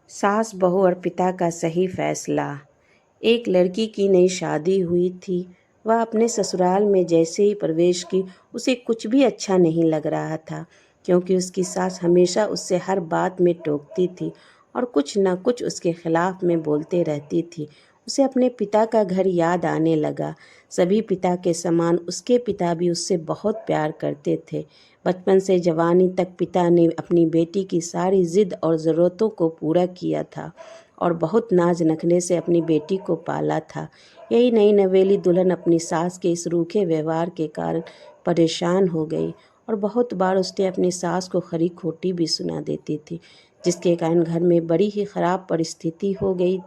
सास बहू और पिता का सही फैसला। एक लड़की की नई शादी हुई थी। वह अपने ससुराल में जैसे ही प्रवेश की उसे कुछ भी अच्छा नहीं लग रहा था, क्योंकि उसकी सास हमेशा उससे हर बात में टोकती थी और कुछ न कुछ उसके खिलाफ में बोलते रहती थी। उसे अपने पिता का घर याद आने लगा। सभी पिता के समान उसके पिता भी उससे बहुत प्यार करते थे। बचपन से जवानी तक पिता ने अपनी बेटी की सारी ज़िद और ज़रूरतों को पूरा किया था और बहुत नाज नखने से अपनी बेटी को पाला था। यही नई नवेली दुल्हन अपनी सास के इस रूखे व्यवहार के कारण परेशान हो गई और बहुत बार उसने अपनी सास को खरी खोटी भी सुना देती थी, जिसके कारण घर में बड़ी ही ख़राब परिस्थिति हो गई।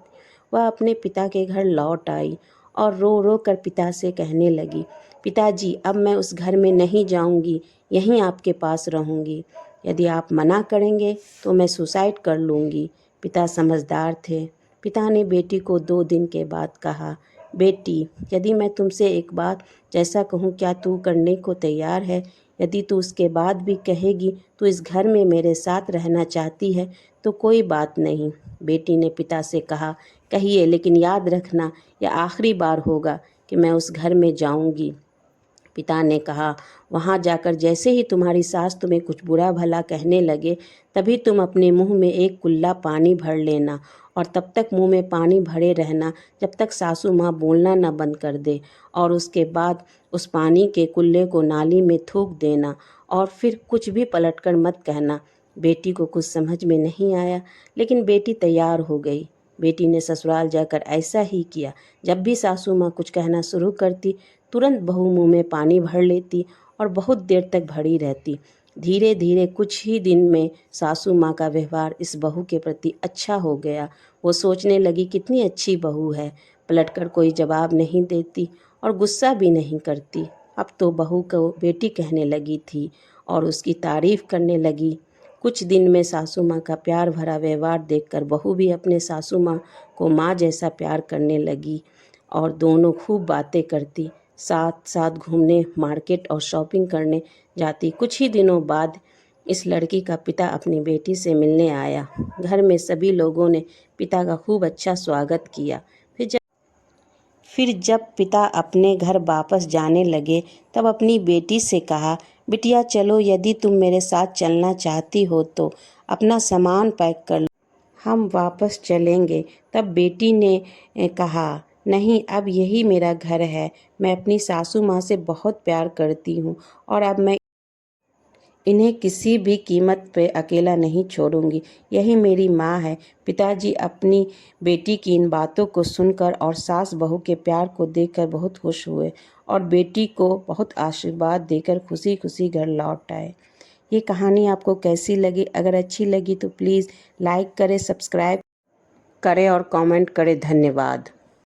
वह अपने पिता के घर लौट आई और रो रो कर पिता से कहने लगी, पिताजी, अब मैं उस घर में नहीं जाऊंगी, यहीं आपके पास रहूंगी। यदि आप मना करेंगे तो मैं सुसाइड कर लूँगी। पिता समझदार थे। पिता ने बेटी को 2 दिन के बाद कहा, बेटी, यदि मैं तुमसे एक बात जैसा कहूँ क्या तू करने को तैयार है? यदि तू उसके बाद भी कहेगी तू इस घर में मेरे साथ रहना चाहती है तो कोई बात नहीं। बेटी ने पिता से कहा, कहिए, लेकिन याद रखना यह आखिरी बार होगा कि मैं उस घर में जाऊंगी। पिता ने कहा, वहाँ जाकर जैसे ही तुम्हारी सास तुम्हें कुछ बुरा भला कहने लगे, तभी तुम अपने मुंह में एक कुल्ला पानी भर लेना और तब तक मुंह में पानी भरे रहना जब तक सासू माँ बोलना न बंद कर दे, और उसके बाद उस पानी के कुल्ले को नाली में थूक देना और फिर कुछ भी पलटकर मत कहना। बेटी को कुछ समझ में नहीं आया, लेकिन बेटी तैयार हो गई। बेटी ने ससुराल जाकर ऐसा ही किया। जब भी सासू माँ कुछ कहना शुरू करती, तुरंत बहू मुंह में पानी भर लेती और बहुत देर तक भरी रहती। धीरे धीरे कुछ ही दिन में सासू माँ का व्यवहार इस बहू के प्रति अच्छा हो गया। वो सोचने लगी, कितनी अच्छी बहू है, पलटकर कोई जवाब नहीं देती और गुस्सा भी नहीं करती। अब तो बहू को बेटी कहने लगी थी और उसकी तारीफ करने लगी। कुछ दिन में सासू माँ का प्यार भरा व्यवहार देखकर बहू भी अपने सासू माँ को माँ जैसा प्यार करने लगी और दोनों खूब बातें करती, साथ साथ घूमने, मार्केट और शॉपिंग करने जाती। कुछ ही दिनों बाद इस लड़की का पिता अपनी बेटी से मिलने आया। घर में सभी लोगों ने पिता का खूब अच्छा स्वागत किया। फिर जब पिता अपने घर वापस जाने लगे तब अपनी बेटी से कहा, बिटिया चलो, यदि तुम मेरे साथ चलना चाहती हो तो अपना सामान पैक कर लो, हम वापस चलेंगे। तब बेटी ने कहा, नहीं, अब यही मेरा घर है। मैं अपनी सासू माँ से बहुत प्यार करती हूँ और अब मैं इन्हें किसी भी कीमत पे अकेला नहीं छोड़ूंगी। यही मेरी माँ है। पिताजी अपनी बेटी की इन बातों को सुनकर और सास बहू के प्यार को देखकर बहुत खुश हुए और बेटी को बहुत आशीर्वाद देकर खुशी खुशी घर लौट आए। ये कहानी आपको कैसी लगी? अगर अच्छी लगी तो प्लीज़ लाइक करें, सब्सक्राइब करें और कमेंट करें। धन्यवाद।